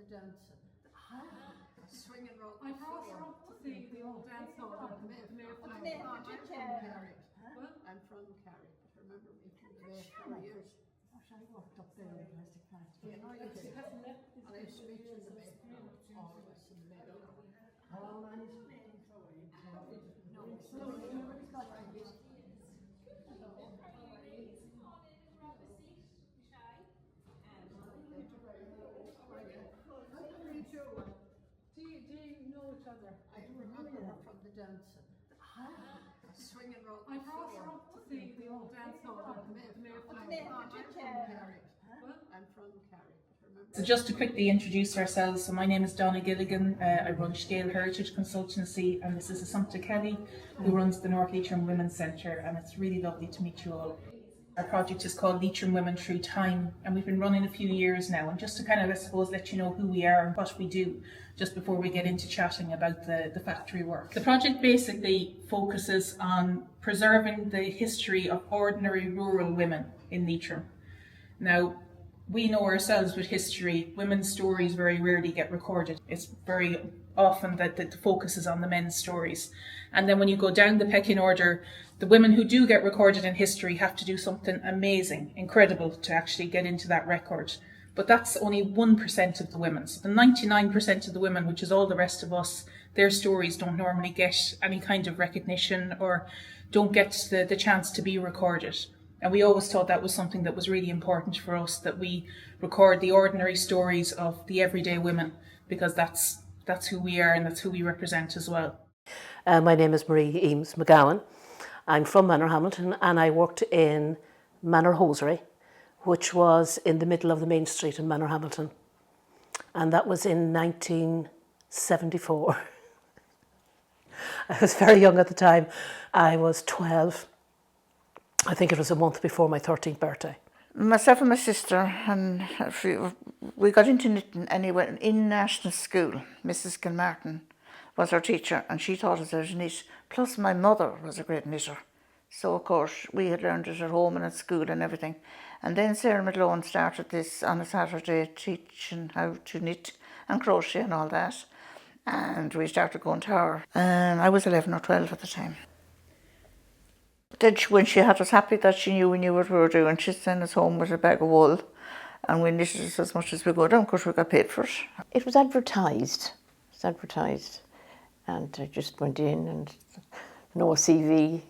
dancing. Swinging round I brought her up to see the old dance hall. I'm from Kerry. I'm from Kerry. Remember me from there for years. I worked up there in the plastic plant. Yeah, I did. And I used to meet you in the mail. Always in the mail. Hello, man. Do you know each other? I remember her from the dancing. Swinging round. I brought her up to see the old dance hall. I'm from Kerry. So just to quickly introduce ourselves, so my name is Donna Gilligan, I run Scale Heritage Consultancy, and this is Assumpta Kelly, who runs the North Leitrim Women's Centre, and it's really lovely to meet you all. Our project is called Leitrim Women Through Time, and we've been running a few years now, and just to kind of, I suppose, let you know who we are and what we do, just before we get into chatting about the factory work. The project basically focuses on preserving the history of ordinary rural women in Leitrim. Now, we know ourselves with history, women's stories very rarely get recorded. It's very often that the focus is on the men's stories. And then when you go down the pecking order, the women who do get recorded in history have to do something amazing, incredible to actually get into that record. But that's only 1% of the women. So the 99% of the women, which is all the rest of us, their stories don't normally get any kind of recognition or don't get the chance to be recorded. And we always thought that was something that was really important for us, that we record the ordinary stories of the everyday women, because that's who we are and that's who we represent as well. My name is Marie Eames McGowan. I'm from Manor Hamilton, and I worked in Manor Hosiery, which was in the middle of the main street in Manor Hamilton. And that was in 1974. I was very young at the time. I was 12. I think it was a month before my 13th birthday. Myself and my sister, and we got into knitting anyway in national school. Mrs. Gilmartin was our teacher, and she taught us how to knit. Plus my mother was a great knitter. So of course we had learned it at home and at school and everything. And then Sarah McLowan started this on a Saturday, teaching how to knit and crochet and all that. And we started going to her. And I was 11 or 12 at the time. Then when she had us happy that she knew we knew what we were doing, she sent us home with a bag of wool, and we knitted it as much as we could, and of course we got paid for it. It was advertised. And I just went in and no CV.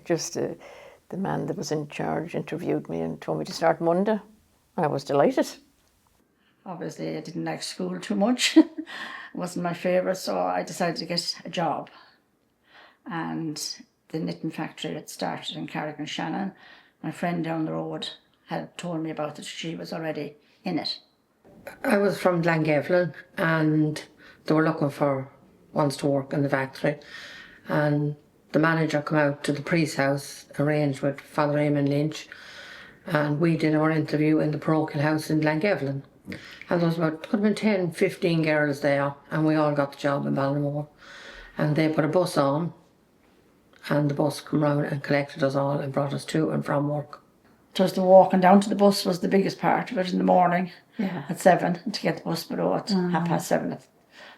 Just the man that was in charge interviewed me and told me to start Monday. I was delighted. Obviously I didn't like school too much. It wasn't my favourite, so I decided to get a job. And the knitting factory had started in Carrick-on-Shannon. My friend down the road had told me about it. She was already in it. I was from Glengevlin, and they were looking for ones to work in the factory. And the manager came out to the priest's house, arranged with Father Eamon Lynch, and we did our interview in the parochial house in Glengevlin. And there was about 10, 15 girls there, and we all got the job in Ballinamore. And they put a bus on, and the bus came round and collected us all and brought us to and from work. Just the walking down to the bus was the biggest part of it in the morning at 7, and to get the bus below at 7:30.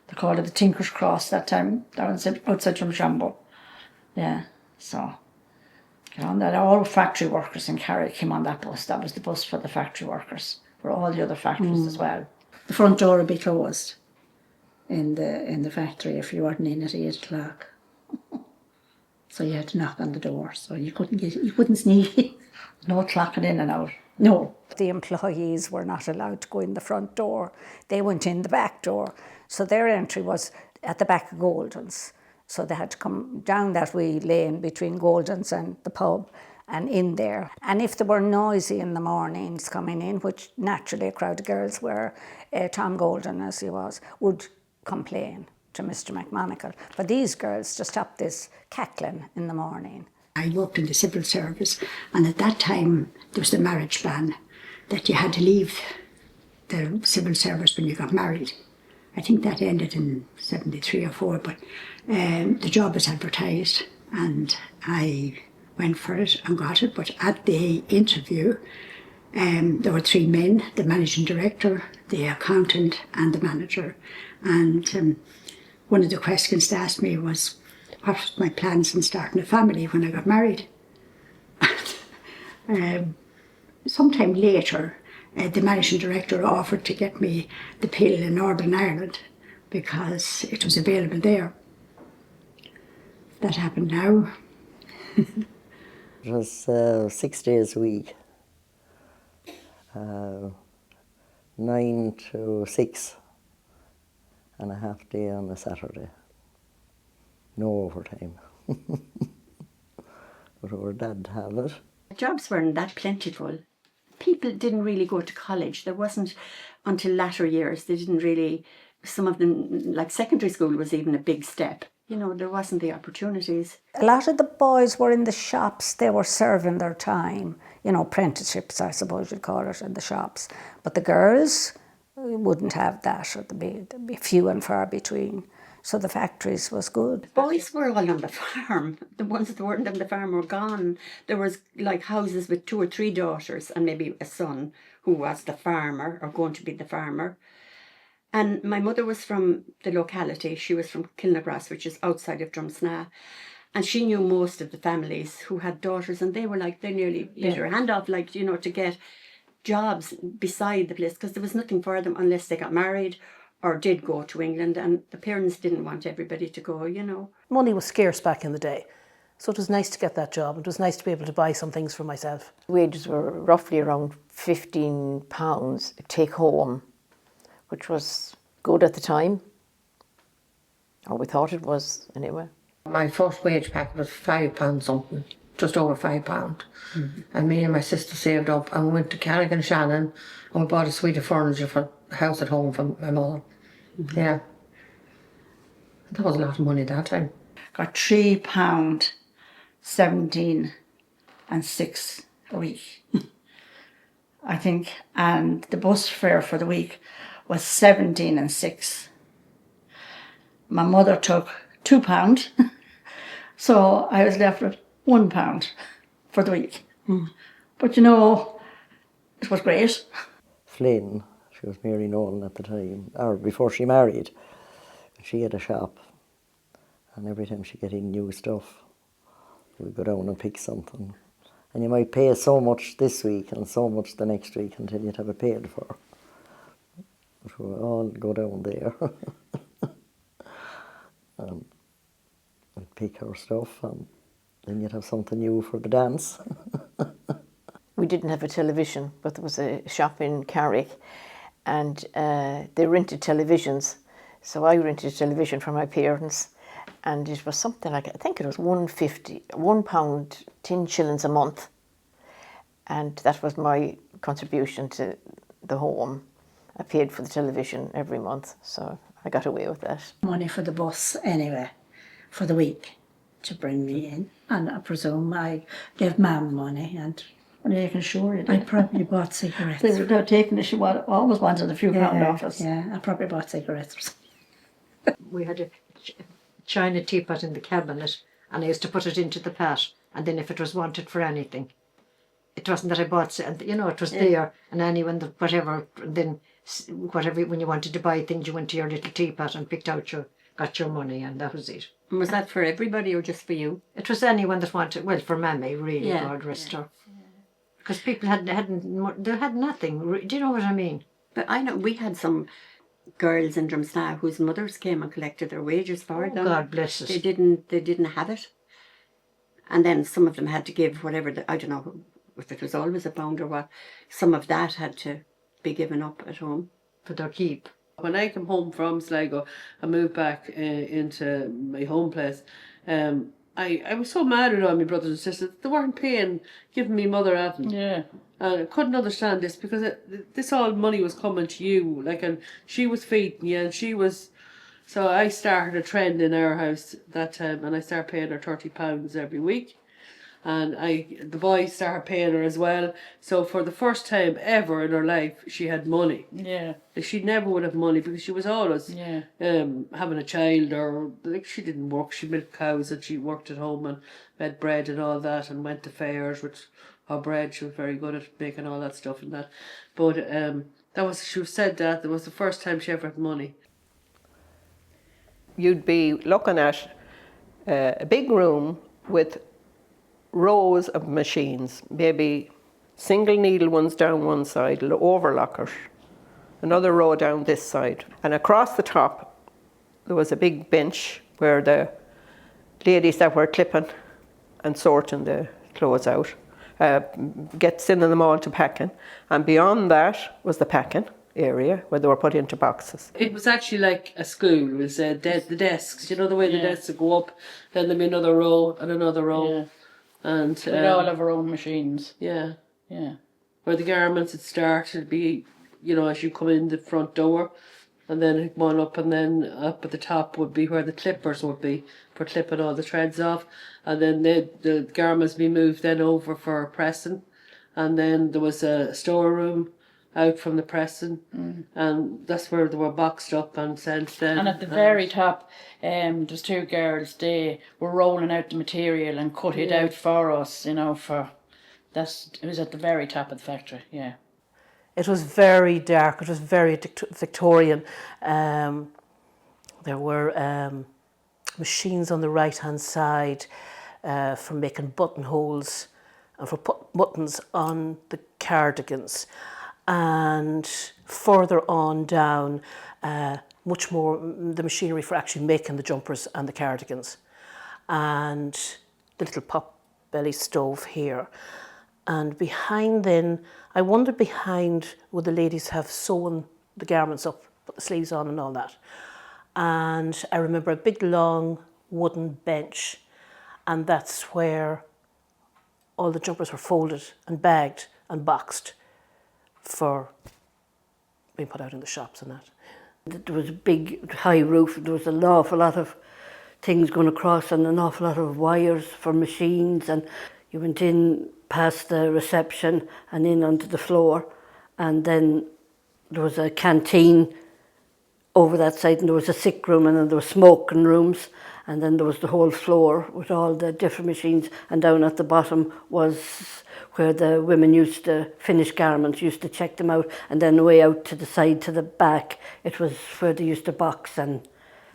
They called it the Tinker's Cross that time, down outside Drumshambo. Yeah, so get on that. All factory workers in Kerry came on that bus. That was the bus for the factory workers, for all the other factories as well. The front door would be closed in the factory if you weren't in at 8 o'clock. So you had to knock on the door, so you couldn't sneak. No clocking in and out. No. The employees were not allowed to go in the front door. They went in the back door. So their entry was at the back of Golden's. So they had to come down that wee lane between Golden's and the pub and in there. And if they were noisy in the mornings coming in, which naturally a crowd of girls were, Tom Golden, as he was, would complain to Mr. McMonigal. But these girls just stopped this cackling in the morning. I worked in the civil service, and at that time there was the marriage ban, that you had to leave the civil service when you got married. I think that ended in 73 or 4, but the job was advertised and I went for it and got it. But at the interview, There were 3 men, the managing director, the accountant and the manager. And one of the questions they asked me was, what was my plans in starting a family when I got married? Sometime later, the managing director offered to get me the pill in Northern Ireland because it was available there. That happened now. It was 6 days a week, 9 to 6, and a half day on a Saturday. No overtime. But our dad had it. Jobs weren't that plentiful. People didn't really go to college. There wasn't, until latter years, they didn't really, some of them, like secondary school was even a big step. You know, there wasn't the opportunities. A lot of the boys were in the shops, they were serving their time, you know, apprenticeships, I suppose you'd call it, in the shops. But the girls wouldn't have that, or they'd be few and far between. So the factories was good. Boys were all on the farm. The ones that weren't on the farm were gone. There was like houses with 2 or 3 daughters and maybe a son who was the farmer or going to be the farmer. And my mother was from the locality. She was from Kilnagrass, which is outside of Drumsna. And she knew most of the families who had daughters, and they were like, they nearly bit her hand off, like, you know, to get jobs beside the place, because there was nothing for them unless they got married or did go to England, and the parents didn't want everybody to go, you know. Money was scarce back in the day, so it was nice to get that job. It was nice to be able to buy some things for myself. Wages were roughly around £15 take home, which was good at the time, or we thought it was anyway. My first wage packet was £5 something, just over £5. Mm-hmm. And me and my sister saved up and we went to Carrigan Shannon and we bought a suite of furniture for the house at home for my mother. Mm-hmm. Yeah. That was a lot of money at that time. Got £3, 17 and 6 a week, I think. And the bus fare for the week was 17 and 6. My mother took £2, so I was left with £1 for the week. But you know, it was great. Flynn, she was Mary Nolan at the time, or before she married, she had a shop, and every time she get in new stuff, we'd go down and pick something. And you might pay so much this week and so much the next week until you'd have it paid for. But we'd all go down there. And we'd pick our stuff, and then you'd have something new for the dance. We didn't have a television, but there was a shop in Carrick, and they rented televisions. So I rented a television for my parents, and it was something like, I think it was £1, 10 shillings a month. And that was my contribution to the home. I paid for the television every month, so I got away with that. Money for the bus anyway, for the week, to bring me in. And I presume I gave Mum money, and Well, you can assure you I did. probably bought cigarettes. They were taking it, she always wanted a few pound off us. Yeah, I probably bought cigarettes. We had a china teapot in the cabinet, and I used to put it into the pot, and then if it was wanted for anything, it wasn't that I bought it, you know, it was there, and anyone that whatever, and then whatever, when you wanted to buy things, you went to your little teapot and got your money, and that was it. And was that for everybody or just for you? It was anyone that wanted, well, for Mammy, really, God rest her. Because people had nothing. Do you know what I mean? But I know we had some girls in Drumsna whose mothers came and collected their wages for them. God bless us. They didn't have it, and then some of them had to give whatever. I don't know if it was always a pound or what. Some of that had to be given up at home for their keep. When I came home from Sligo, I moved back into my home place. I was so mad at all my brothers and sisters. They weren't giving me mother anything. Yeah. And I couldn't understand this because this all money was coming to you. Like, and she was feeding you, and she was. So I started a trend in our house that time, and I started paying her £30 every week. And the boys started paying her as well. So for the first time ever in her life, she had money. Yeah. Like, she never would have money because she was always having a child, or like she didn't work. She milked cows and she worked at home and made bread and all that, and went to fairs with her bread. She was very good at making all that stuff and that. But she said that was the first time she ever had money. You'd be looking at a big room with rows of machines, maybe single needle ones down one side, overlockers, another row down this side. And across the top, there was a big bench where the ladies that were clipping and sorting the clothes out, sending them all to packing. And beyond that was the packing area where they were put into boxes. It was actually like a school. It was the desks, you know, the way the desks would go up, then there'd be another row and another row. Yeah. And we all have our own machines. Yeah. Yeah. Where the garments would start, it'd be, you know, as you come in the front door, and then it'd go on up, and then up at the top would be where the clippers would be for clipping all the threads off, and then the garments would be moved then over for pressing, and then there was a storeroom out from the pressing, and that's where they were boxed up and sent then. And at the very top, there's two girls, they were rolling out the material and cut it out for us, you know, it was at the very top of the factory, yeah. It was very dark, it was very Victorian. There were machines on the right hand side for making buttonholes and for putting buttons on the cardigans. And further on down, much more the machinery for actually making the jumpers and the cardigans. And the little pot belly stove here. And behind then, I wondered behind would the ladies have sewn the garments up, put the sleeves on and all that. And I remember a big long wooden bench, and that's where all the jumpers were folded and bagged and boxed for being put out in the shops and that. There was a big high roof, there was an awful lot of things going across and an awful lot of wires for machines, and you went in past the reception and in onto the floor, and then there was a canteen over that side, and there was a sick room, and then there were smoking rooms, and then there was the whole floor with all the different machines, and down at the bottom was where the women used to finish garments, used to check them out, and then way out to the side, to the back, it was where they used to box and,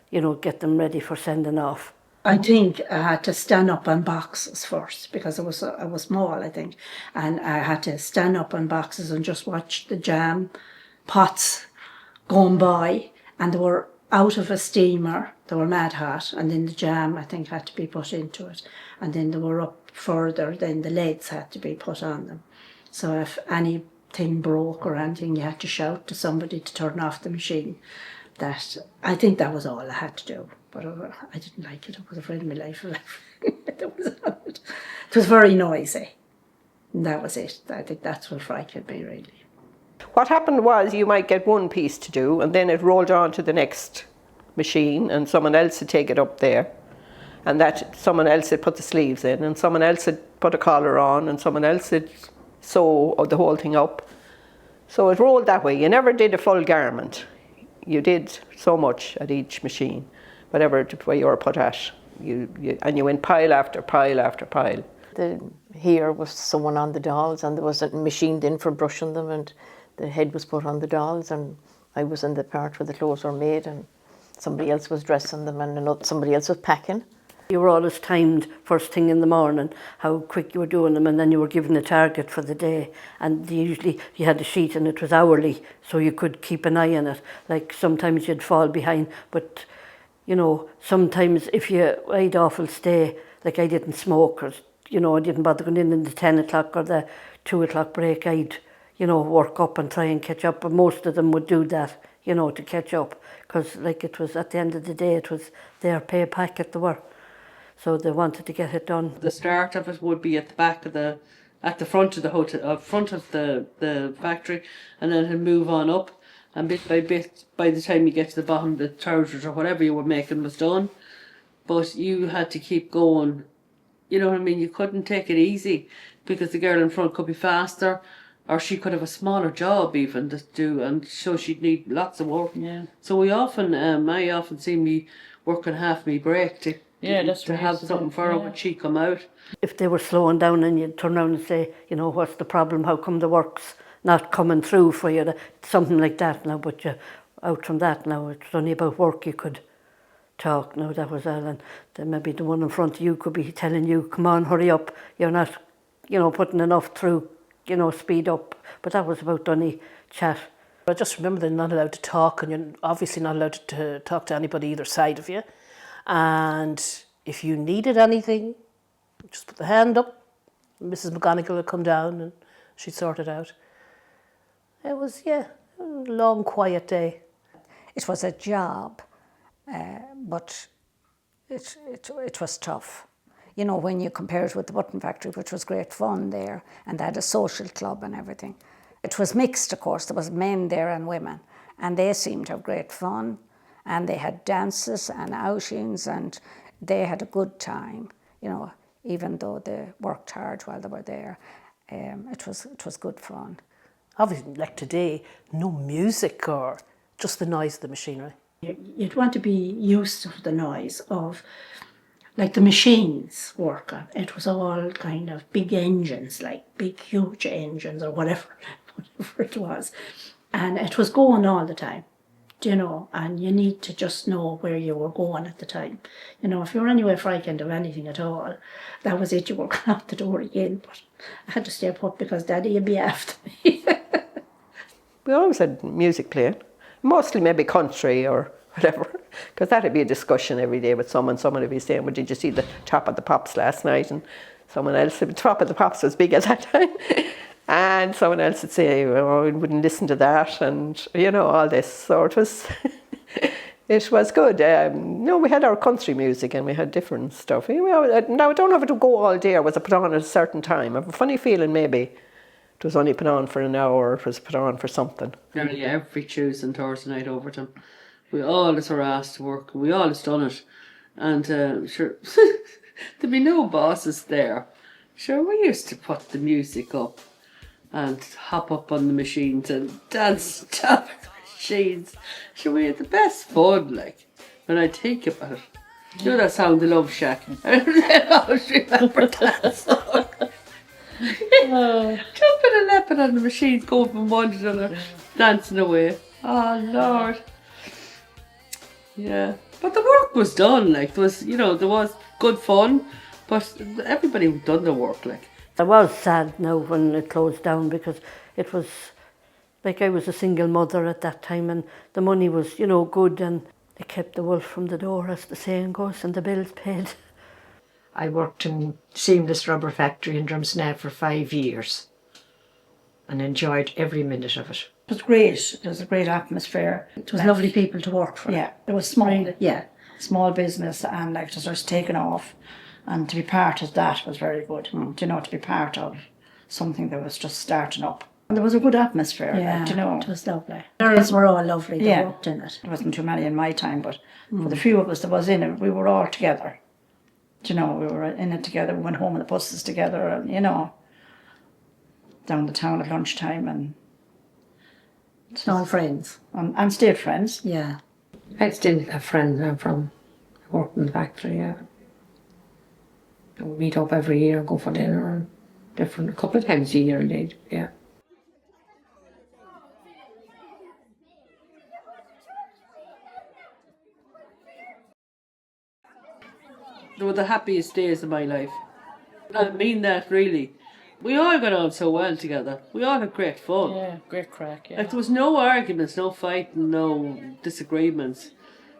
you know, get them ready for sending off. I think I had to stand up on boxes first because I was small, I think, and I had to stand up on boxes and just watch the jam pots going by, and they were out of a steamer, they were mad hot, and then the jam, I think, had to be put into it, and then they were up further, then the leads had to be put on them. So if anything broke or anything, you had to shout to somebody to turn off the machine. I think that was all I had to do, but I didn't like it. I was afraid of my life. It was very noisy, and that was it. I think that's what frightened me, really. What happened was you might get one piece to do, and then it rolled on to the next machine, and someone else would take it up there, and that someone else would put the sleeves in, and someone else would put a collar on, and someone else would sew the whole thing up. So it rolled that way. You never did a full garment. You did so much at each machine, whatever way you were put at. And you went pile after pile after pile. Here was someone on the dolls, and there was a machined in for brushing them, and the head was put on the dolls, and I was in the part where the clothes were made, and somebody else was dressing them, and somebody else was packing. You were always timed first thing in the morning, how quick you were doing them, and then you were given a target for the day. And usually you had a sheet and it was hourly, so you could keep an eye on it. Like sometimes you'd fall behind, but you know, sometimes if I'd awful stay, like I didn't smoke, or you know, I didn't bother going in the 10 o'clock or the 2 o'clock break, I'd, you know, work up and try and catch up. But most of them would do that, you know, to catch up, because like it was at the end of the day, it was their pay packet they were. So they wanted to get it done. The start of it would be at the back of at the front of the hotel, front of the factory, and then it'd move on up, and bit by bit, by the time you get to the bottom, the trousers or whatever you were making was done. But you had to keep going. You know what I mean? You couldn't take it easy, because the girl in front could be faster, or she could have a smaller job even to do, and so she'd need lots of work. Yeah. So I often see me working half my break to Yeah, that's to right, have so something for her when she come out. If they were slowing down and you'd turn around and say, you know, what's the problem? How come the work's not coming through for you? Something like that now, but you out from that now, it's only about work you could talk. Now that was all, and then maybe the one in front of you could be telling you, come on, hurry up, you're not, you know, putting enough through, you know, speed up. But that was about only chat. I just remember they're not allowed to talk, and you're obviously not allowed to talk to anybody either side of you. And if you needed anything, just put the hand up. Mrs. McGonigal would come down and she'd sort it out. It was, yeah, a long, quiet day. It was a job, but it was tough. You know, when you compare it with the button factory, which was great fun there, and they had a social club and everything. It was mixed, of course. There was men there and women, and they seemed to have great fun. And they had dances and outings, and they had a good time, you know, even though they worked hard while they were there. It was good fun. Obviously, like today, no music or just the noise of the machinery. You'd want to be used to the noise of, like the machines working. It was all kind of big engines, like big, huge engines or whatever it was. And it was going all the time. You know, and you need to just know where you were going at the time. You know, if you were anywhere frightened of anything at all, that was it, you were going out the door again. But I had to stay put because Daddy would be after me. We always had music playing, mostly maybe country or whatever, because that'd be a discussion every day with someone. Someone would be saying, well, did you see the Top of the Pops last night? And someone else said, the Top of the Pops was big at that time. And someone else would say, oh, we wouldn't listen to that, and, you know, all this. So it was, it was good. No, we had our country music and we had different stuff. Now, I don't have it to go all day, or was it put on at a certain time? I have a funny feeling maybe it was only put on for an hour, or it was put on for something. Nearly every Tuesday and Thursday night Overton. We always were asked to work, we always done it. And sure, there'd be no bosses there. Sure, we used to put the music up and hop up on the machines and dance top of the machines. Sure, we had the best fun, like, when I think about it. You know that song, The Love Shack? I always remember that song. Jumping and leaping on the machines, going from one to another, dancing away. Oh, Lord. Yeah. But the work was done, like, there was, you know, there was good fun, but everybody done the work, like. I was sad now when it closed down, because it was like I was a single mother at that time, and the money was, you know, good, and they kept the wolf from the door, as the saying goes, and the bills paid. I worked in seamless rubber factory in Drumsna for 5 years and enjoyed every minute of it. It was great. It was a great atmosphere. It was lovely people to work for. Yeah, it was small. Really? Yeah, small business, and like it was taken off. And to be part of that was very good. You know, to be part of something that was just starting up. And there was a good atmosphere. Yeah, like, you know. it was lovely. Girls were all lovely. They Yeah. worked in it. There wasn't too many in my time, but for the few of us that was in it, we were all together. You know, we were in it together. We went home on the buses together, and you know, down the town at lunchtime, and All friends. And stayed friends. Yeah. I still have friends I'm from. I worked in the factory, yeah. And we meet up every year and go for dinner, and a couple of times a year indeed, yeah. They were the happiest days of my life. I mean that, really. We all got on so well together. We all had great fun. Yeah, great crack. Yeah. Like, there was no arguments, no fighting, no disagreements.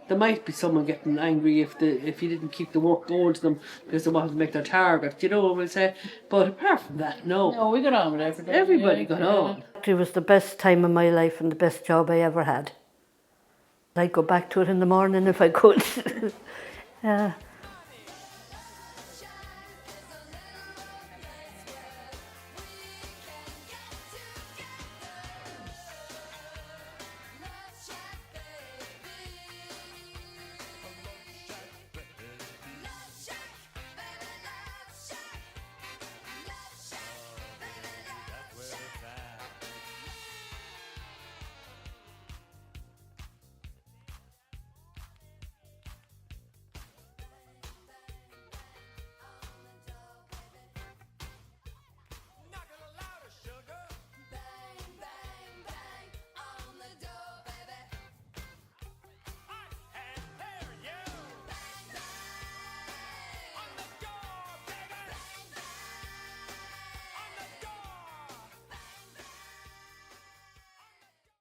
There might be someone getting angry if you didn't keep the work going to them because they wanted to make their target, you know what we'll say. But apart from that, no. No, we got on with everybody. Everybody got on. It was the best time of my life and the best job I ever had. I'd go back to it in the morning if I could.